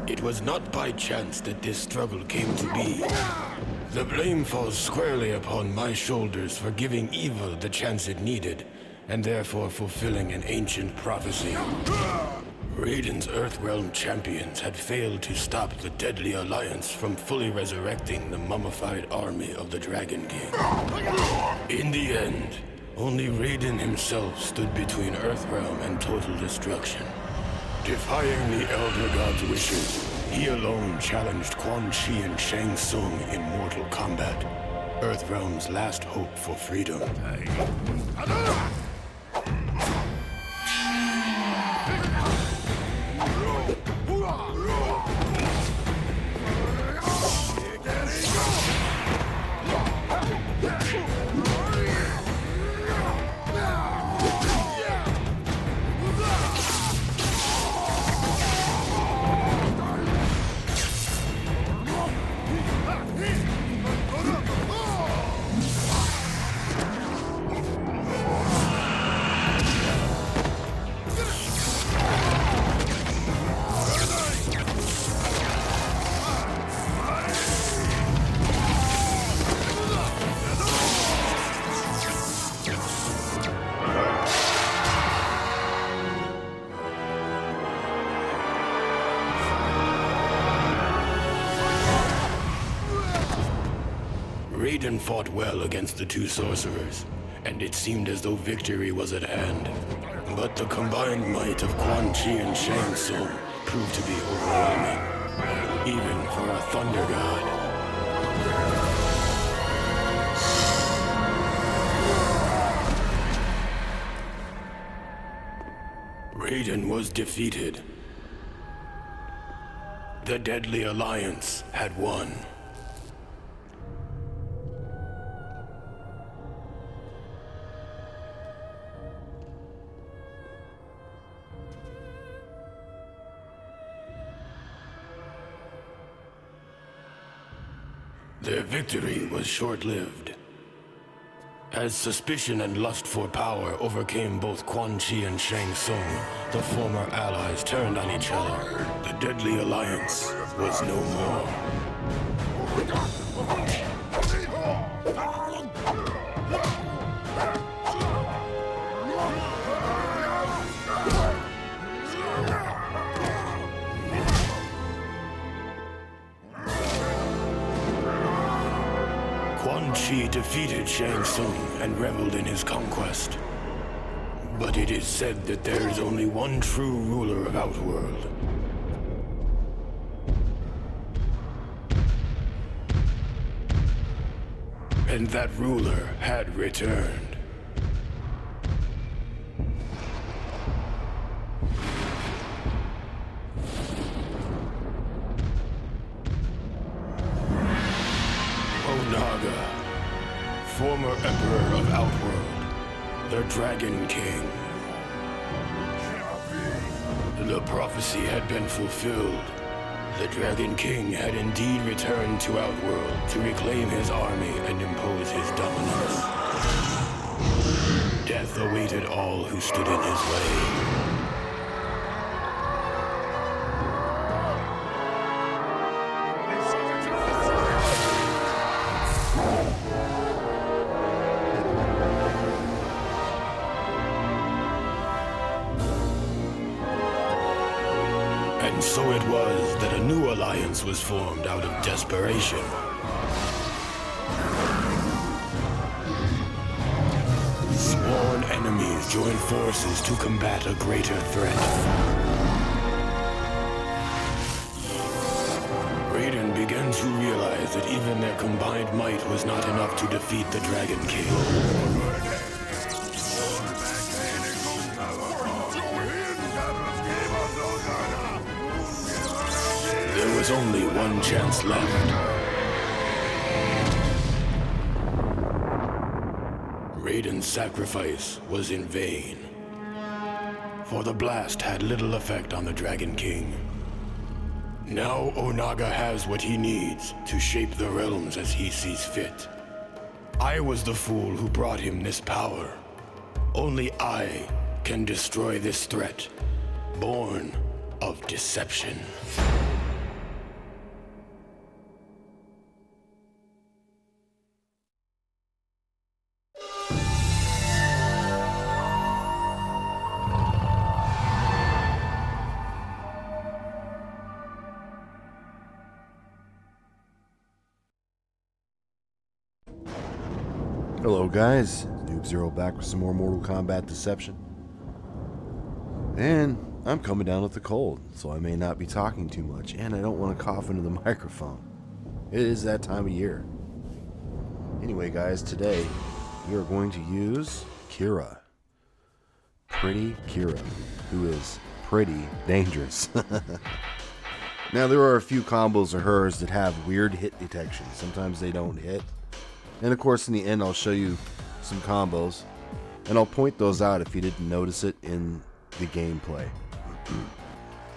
It was not by chance that this struggle came to be. The blame falls squarely upon my shoulders for giving evil the chance it needed, and therefore fulfilling an ancient prophecy. Raiden's Earthrealm champions had failed to stop the Deadly Alliance from fully resurrecting the mummified army of the Dragon King. In the end, only Raiden himself stood between Earthrealm and total destruction. Defying the Elder God's wishes, he alone challenged Quan Chi and Shang Tsung in mortal combat, Earthrealm's last hope for freedom. Raiden fought well against the two sorcerers, and it seemed as though victory was at hand. But the combined might of Quan Chi and Shang Tsung proved to be overwhelming, even for a Thunder God. Raiden was defeated. The Deadly Alliance had won. Their victory was short-lived. As suspicion and lust for power overcame both Quan Chi and Shang Tsung, the former allies turned on each other. The Deadly Alliance was no more. Quan Chi defeated Shang Tsung and reveled in his conquest. But it is said that there is only one true ruler of Outworld. And that ruler had returned. Onaga, former Emperor of Outworld, the Dragon King. The prophecy had been fulfilled. The Dragon King had indeed returned to Outworld to reclaim his army and impose his dominance. Death awaited all who stood in his way. And so it was that a new alliance was formed out of desperation. Sworn enemies joined forces to combat a greater threat. Raiden began to realize that even their combined might was not enough to defeat the Dragon King. There was only one chance left. Raiden's sacrifice was in vain, for the blast had little effect on the Dragon King. Now Onaga has what he needs to shape the realms as he sees fit. I was the fool who brought him this power. Only I can destroy this threat, born of deception. Hello guys, Noob Zero back with some more Mortal Kombat Deception. And I'm coming down with a cold, so I may not be talking too much, and I don't want to cough into the microphone. It is that time of year. Anyway guys, today we are going to use Kira. Pretty Kira, who is pretty dangerous. Now there are a few combos of hers that have weird hit detection. Sometimes they don't hit. And of course in the end I'll show you some combos, and I'll point those out if you didn't notice it in the gameplay.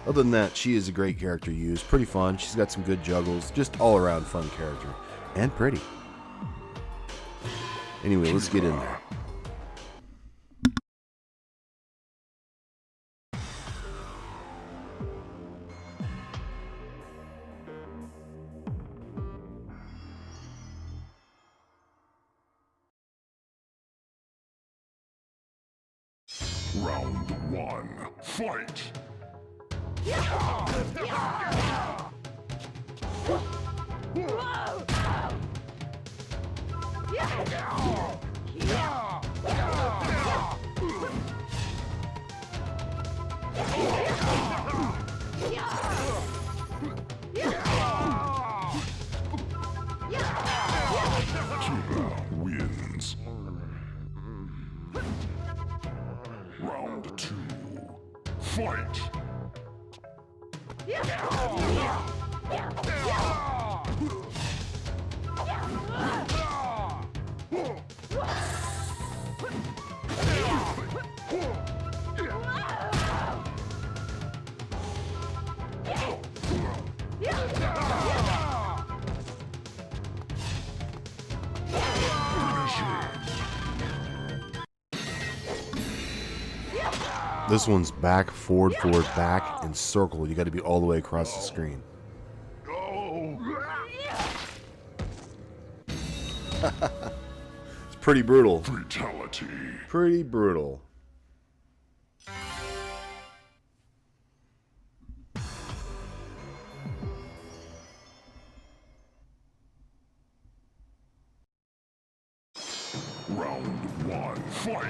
Other than that, she is a great character to use. Pretty fun. She's got some good juggles. Just all around fun character. And pretty. Anyway, let's get in there. Round 1, fight! Kira wins. Round 2, fight! This one's back, forward, forward, back, and circle. You got to be all the way across the screen. It's pretty brutal. Brutality. Pretty brutal. Round 1, fight!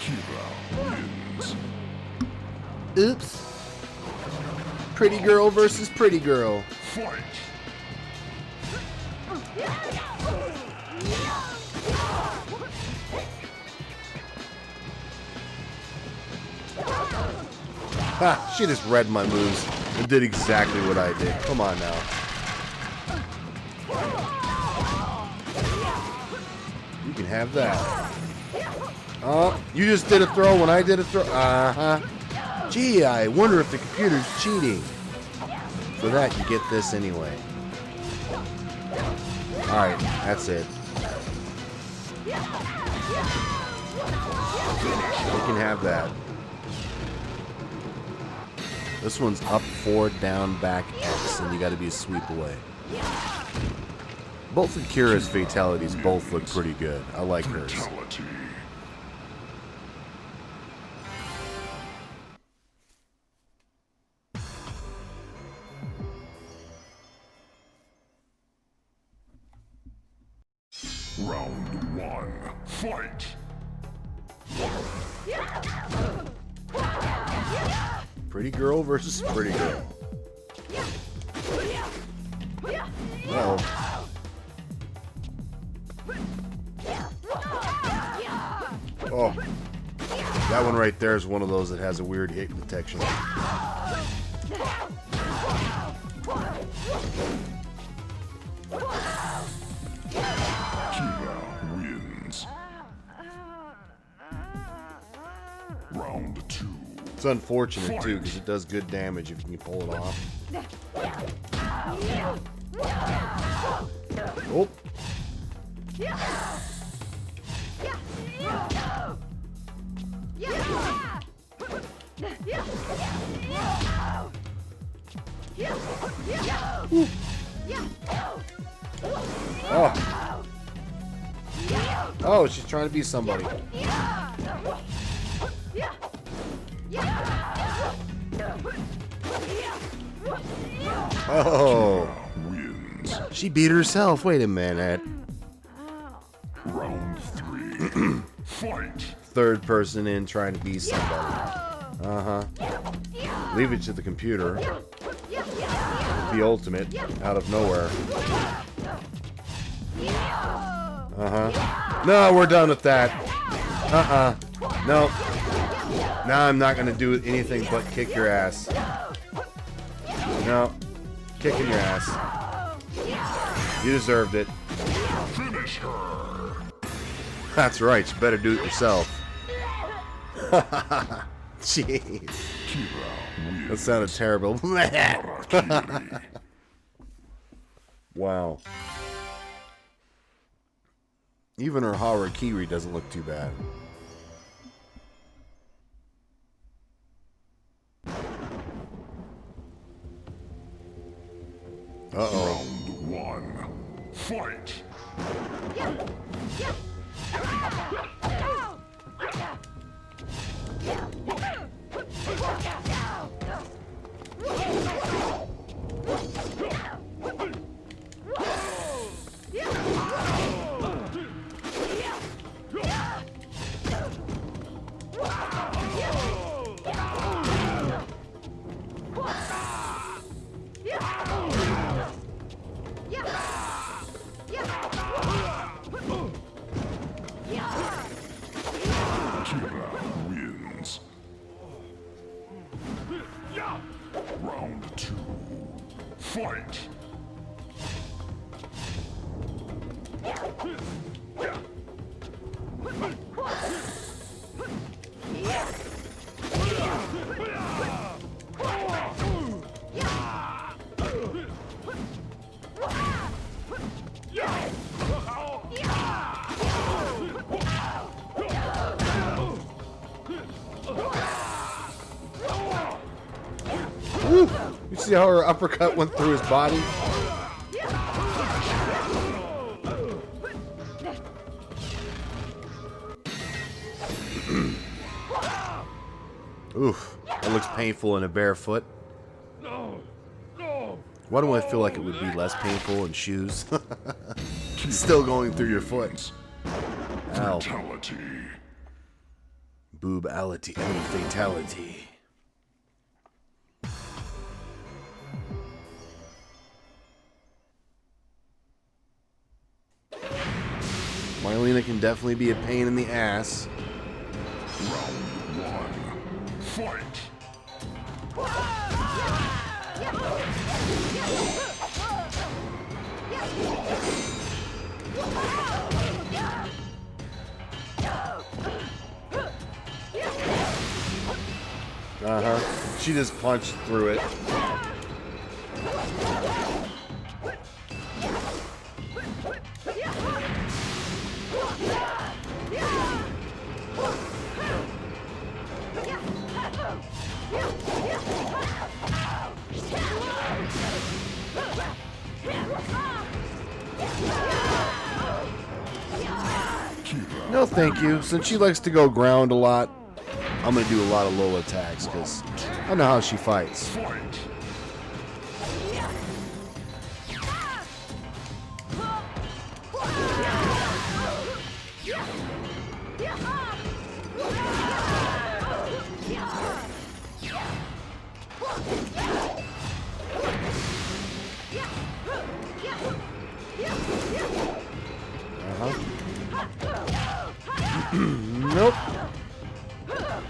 Kira wins. Oops. Pretty girl versus pretty girl. Fight! Ha! She just read my moves and did exactly what I did. Come on now. You can have that. Oh, you just did a throw when I did a throw. Uh-huh. Gee, I wonder if the computer's cheating. For that, you get this anyway. Alright, that's it. You can have that. This one's up, forward, down, back, X, and you gotta be a sweep away. Both of Kira's fatalities both look pretty good. I like hers. Brutality. Round 1, fight! Pretty girl versus pretty girl. Uh-oh. Oh. That one right there is one of those that has a weird hit detection. Kira wins. Round 2. It's unfortunate too, because it does good damage if you can pull it off. Oh. Oh. Oh, she's trying to be somebody. Oh. She beat herself. Wait a minute. Round 3. Fight. Third person in trying to be somebody. Uh-huh. Leave it to the computer. The ultimate out of nowhere. Uh-huh. No, we're done with that. Uh-uh. No. Now I'm not gonna do anything but kick your ass. No. Kicking your ass. You deserved it. Finish her. That's right, you better do it yourself. Jeez. That sounded terrible. Wow. Even her harakiri doesn't look too bad. Uh-oh. Round 1. Fight. Wins. Round 2. Fight. Woo! You see how her uppercut went through his body? Oof. That looks painful in a bare foot. Why do I feel like it would be less painful in shoes? Still going through your foot. Ow. Fatality. Boobality. I mean, fatality. Marlena can definitely be a pain in the ass. Round 1. Fight. Uh-huh. She just punched through it. No, thank you. Since she likes to go ground a lot, I'm going to do a lot of low attacks because I know how she fights. Fight. Nope.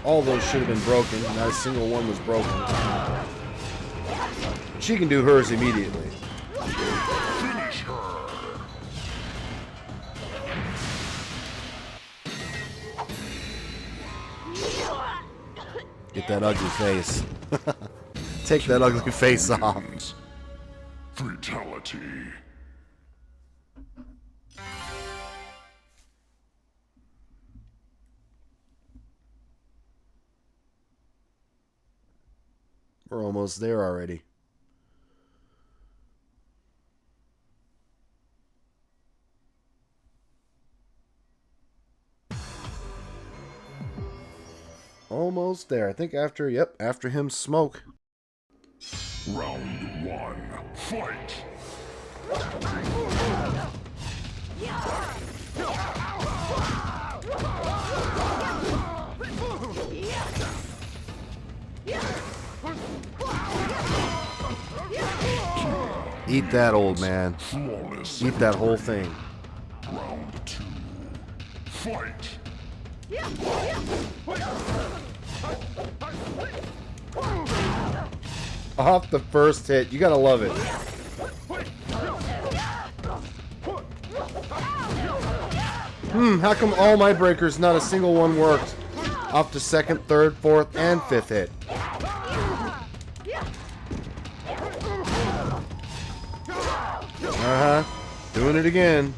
All those should have been broken. Not a single one was broken. She can do hers immediately. Finish her. Get that ugly face. Take that ugly face off. Fatality. We're almost there already. Almost there. I think after, yep, after him, Smoke. Round one. Fight! Eat that, old man. Flawless. Eat that whole thing. Round two. Fight! Off the first hit. You gotta love it. How come all my breakers, not a single one worked? Off the second, third, fourth, and fifth hit. Doing it again.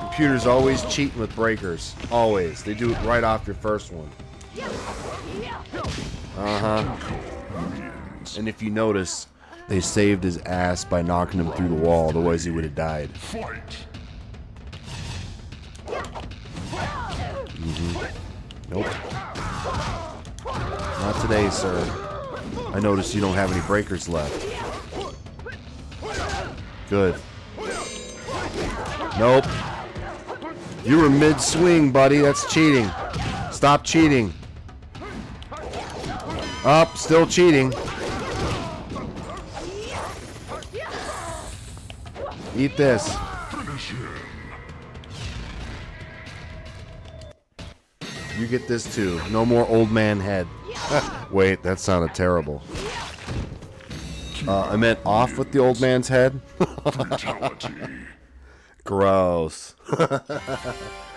Computer's always cheating with breakers. Always. They do it right off your first one. And if you notice, they saved his ass by knocking him through the wall, otherwise he would have died. Fight! Nope. Not today, sir. I noticed you don't have any breakers left. Good. Nope. You were mid-swing, buddy. That's cheating. Stop cheating. Up, still cheating. Eat this. Finish him! You get this too. No more old man head. Wait, that sounded terrible. I meant off with the old man's head. Brutality. Gross.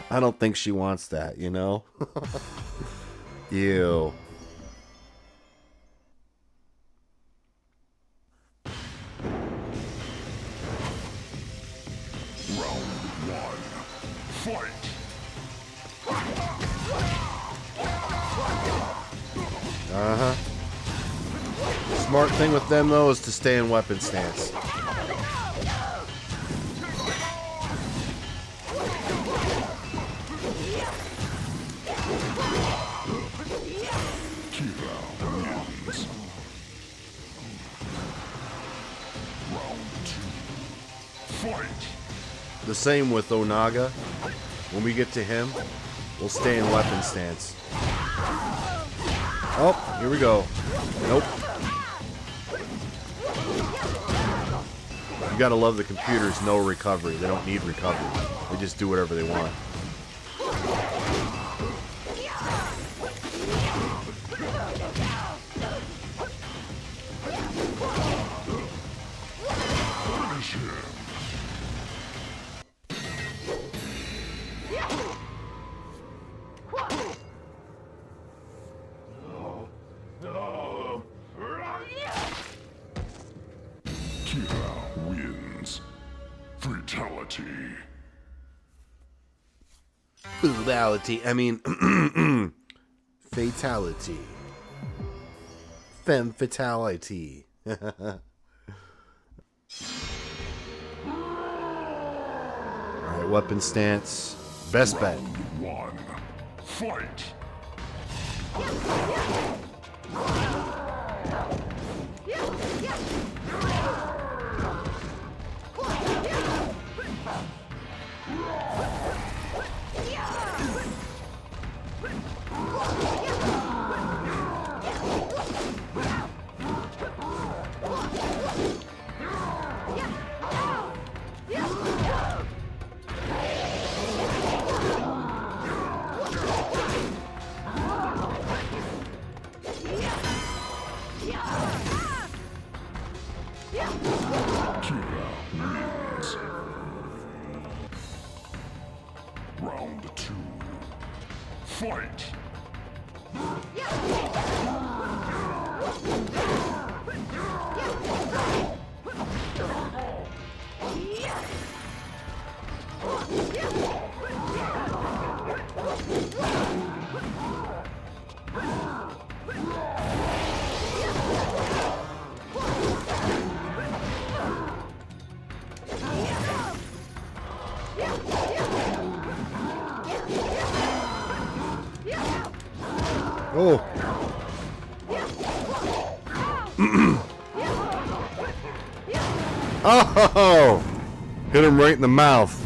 I don't think she wants that, you know? Ew. Round one. Fight! Smart thing with them, though, is to stay in weapon stance. The same with Onaga. When we get to him, we'll stay in weapon stance. Oh, here we go. Nope. You gotta love the computers, no recovery. They don't need recovery. They just do whatever they want. Kira wins. Fatality. Fatality. I mean, fatality. Femme fatality. Alright, weapon stance. Best bet. One. Fight. Kira wins. Round two. Fight. Oh. Oh! Hit him right in the mouth.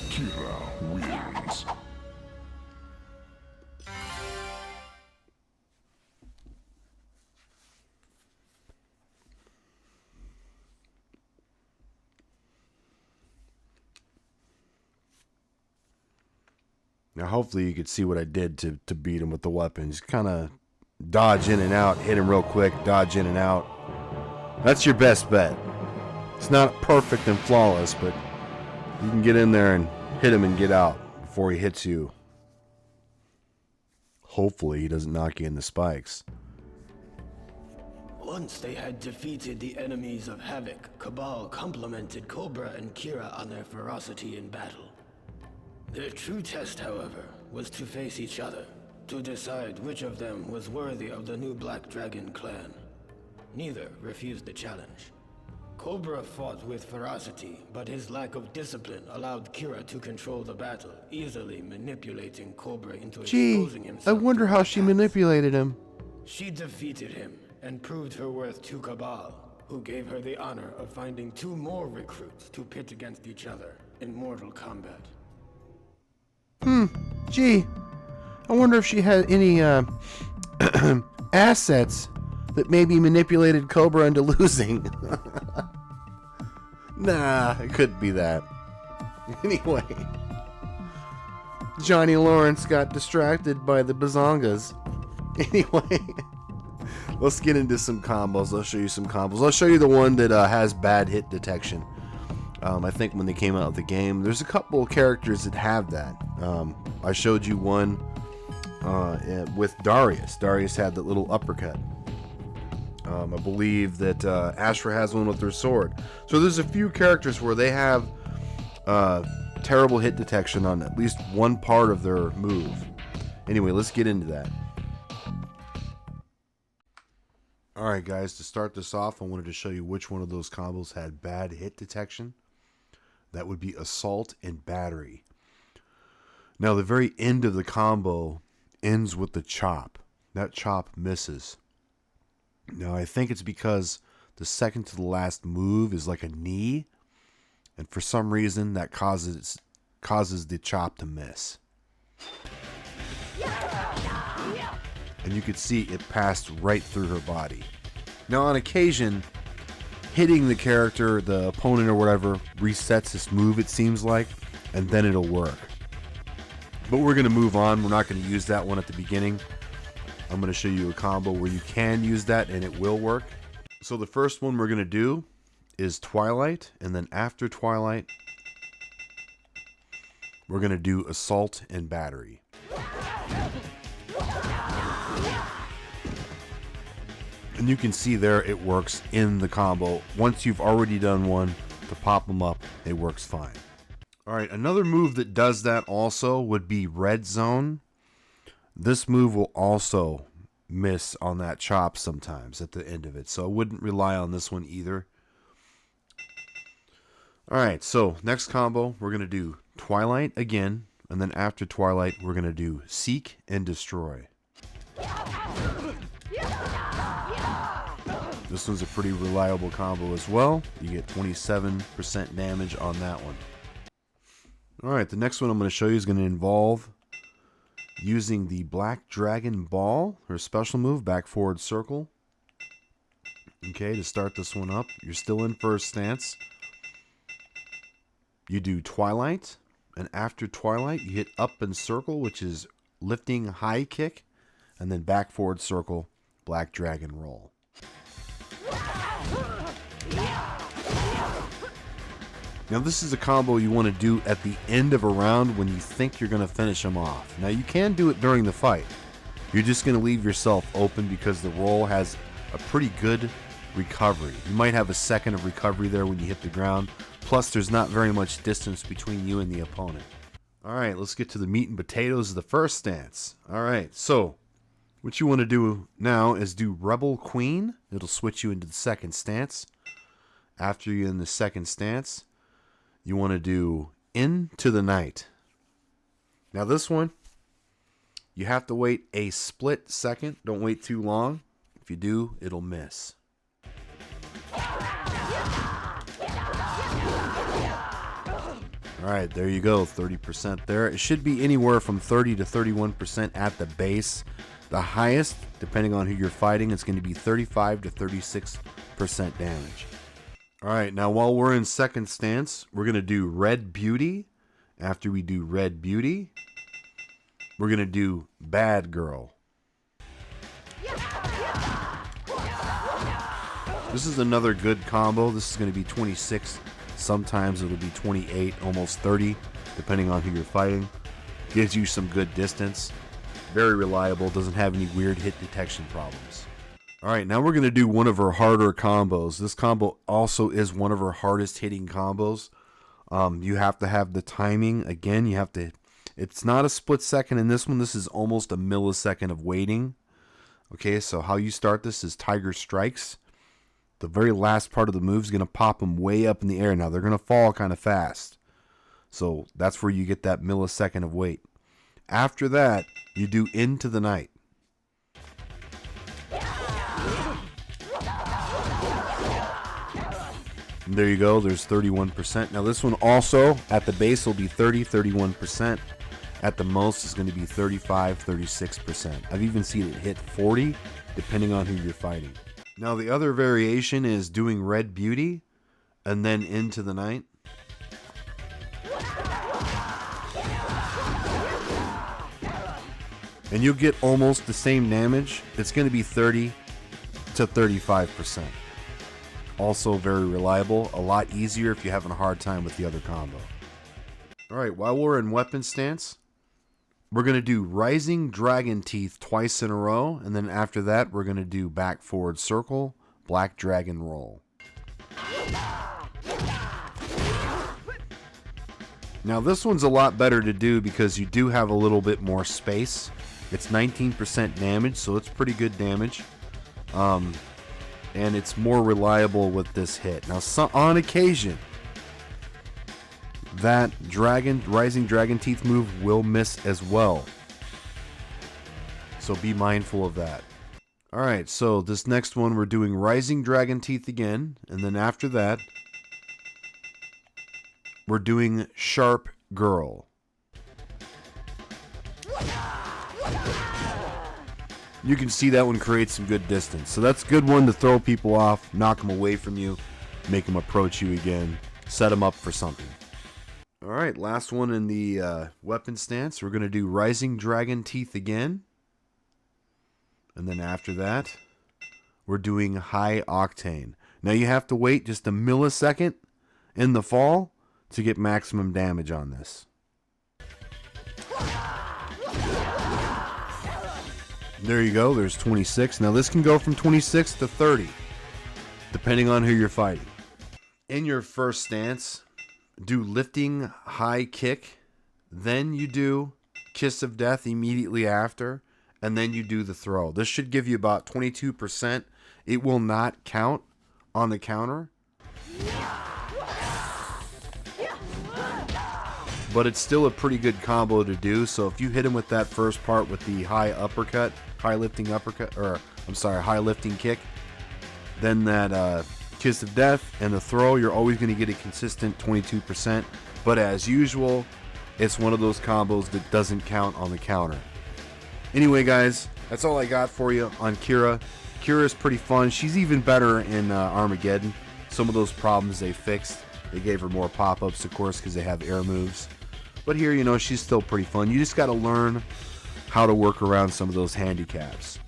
Kira wins. Now, hopefully you could see what I did to beat him with the weapons. Kind of dodge in and out, hit him real quick, dodge in and out. That's your best bet. It's not perfect and flawless, but you can get in there and hit him and get out before he hits you. Hopefully he doesn't knock you in the spikes. Once they had defeated the enemies of Havoc, Cabal complimented Cobra and Kira on their ferocity in battle. Their true test, however, was to face each other, to decide which of them was worthy of the new Black Dragon clan. Neither refused the challenge. Cobra fought with ferocity, but his lack of discipline allowed Kira to control the battle, easily manipulating Cobra into exposing himself. I wonder how she manipulated him. She defeated him and proved her worth to Cabal, who gave her the honor of finding 2 more recruits to pit against each other in mortal combat. Gee, I wonder if she had any assets that maybe manipulated Cobra into losing. Nah, it couldn't be that. Anyway, Johnny Lawrence got distracted by the bazongas. Anyway, let's get into some combos. I'll show you some combos. I'll show you the one that has bad hit detection. I think when they came out of the game, there's a couple of characters that have that. I showed you one with Darius. Darius had that little uppercut. I believe that Ashra has one with her sword. So there's a few characters where they have terrible hit detection on at least one part of their move. Anyway, let's get into that. Alright guys, to start this off, I wanted to show you which one of those combos had bad hit detection. That would be Assault and Battery. Now the very end of the combo ends with the chop. That chop misses. Now I think it's because the second to the last move is like a knee, and for some reason that causes the chop to miss. And you could see it passed right through her body. Now on occasion, hitting the character, the opponent or whatever, resets this move, it seems like, and then it'll work. But we're going to move on. We're not going to use that one at the beginning. I'm going to show you a combo where you can use that and it will work. So the first one we're going to do is Twilight, and then after Twilight, we're going to do Assault and Battery. And you can see there it works in the combo. Once you've already done one, to pop them up, it works fine. Alright, another move that does that also would be Red Zone. This move will also miss on that chop sometimes at the end of it, so I wouldn't rely on this one either. Alright, so next combo, we're going to do Twilight again, and then after Twilight, we're going to do Seek and Destroy. This one's a pretty reliable combo as well. You get 27% damage on that one. Alright, the next one I'm going to show you is going to involve using the Black Dragon Ball, her special move, back forward circle. Okay, to start this one up, you're still in first stance. You do Twilight, and after Twilight, you hit up and circle, which is lifting high kick, and then back forward circle, Black Dragon Roll. Now this is a combo you want to do at the end of a round when you think you're going to finish them off. Now you can do it during the fight. You're just going to leave yourself open because the roll has a pretty good recovery. You might have a second of recovery there when you hit the ground. Plus there's not very much distance between you and the opponent. Alright, let's get to the meat and potatoes of the first stance. Alright, so what you want to do now is do Rebel Queen. It'll switch you into the second stance. After you're in the second stance, you want to do Into the Night. Now this one, you have to wait a split second. Don't wait too long. If you do, it'll miss. Alright, there you go, 30% there. It should be anywhere from 30 to 31% at the base. The highest, depending on who you're fighting, is going to be 35 to 36% damage. Alright, now while we're in second stance, we're going to do Red Beauty. After we do Red Beauty, we're going to do Bad Girl. This is another good combo. This is going to be 26. Sometimes it'll be 28, almost 30, depending on who you're fighting. Gives you some good distance. Very reliable. Doesn't have any weird hit detection problems. Alright, now we're going to do one of her harder combos. This combo also is one of her hardest hitting combos. You have to have the timing. Again, you have to... It's not a split second in this one. This is almost a millisecond of waiting. Okay, so how you start this is Tiger Strikes. The very last part of the move is going to pop them way up in the air. Now, they're going to fall kind of fast. So that's where you get that millisecond of wait. After that, you do Into the Night. And there you go. There's 31%. Now, this one also, at the base, will be 30, 31%. At the most, it's going to be 35, 36%. I've even seen it hit 40, depending on who you're fighting. Now the other variation is doing Red Beauty and then Into the Night. And you'll get almost the same damage. It's going to be 30 to 35%. Also very reliable. A lot easier if you're having a hard time with the other combo. Alright, while we're in weapon stance, we're going to do Rising Dragon Teeth twice in a row, and then after that, we're going to do Back Forward Circle, Black Dragon Roll. Now this one's a lot better to do because you do have a little bit more space. It's 19% damage, so it's pretty good damage. And it's more reliable with this hit. Now on occasion, that Rising Dragon Teeth move will miss as well. So be mindful of that. Alright, so this next one we're doing Rising Dragon Teeth again. And then after that, we're doing Sharp Girl. You can see that one creates some good distance. So that's a good one to throw people off, knock them away from you, make them approach you again, set them up for something. Alright, last one in the weapon stance. We're going to do Rising Dragon Teeth again. And then after that, we're doing High Octane. Now you have to wait just a millisecond in the fall to get maximum damage on this. There you go, there's 26. Now this can go from 26 to 30, depending on who you're fighting. In your first stance, do Lifting High Kick, then you do Kiss of Death immediately after, and then you do the throw. This should give you about 22%. It will not count on the counter, but it's still a pretty good combo to do. So if you hit him with that first part with the high lifting kick, then that Kiss of Death and the throw, you're always going to get a consistent 22%. But as usual, it's one of those combos that doesn't count on the counter. Anyway, guys, that's all I got for you on Kira. Kira's pretty fun. She's even better in Armageddon. Some of those problems they fixed. They gave her more pop-ups, of course, because they have air moves. But here, you know, she's still pretty fun. You just got to learn how to work around some of those handicaps.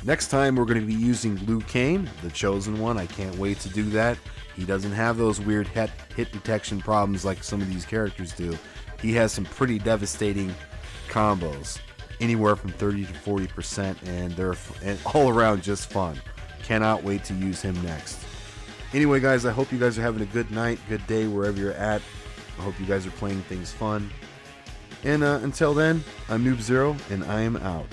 Next time, we're going to be using Liu Kang, the Chosen One. I can't wait to do that. He doesn't have those weird hit detection problems like some of these characters do. He has some pretty devastating combos, anywhere from 30 to 40%, and they're all around just fun. Cannot wait to use him next. Anyway, guys, I hope you guys are having a good night, good day, wherever you're at. I hope you guys are playing things fun. And until then, I'm Noob Zero, and I am out.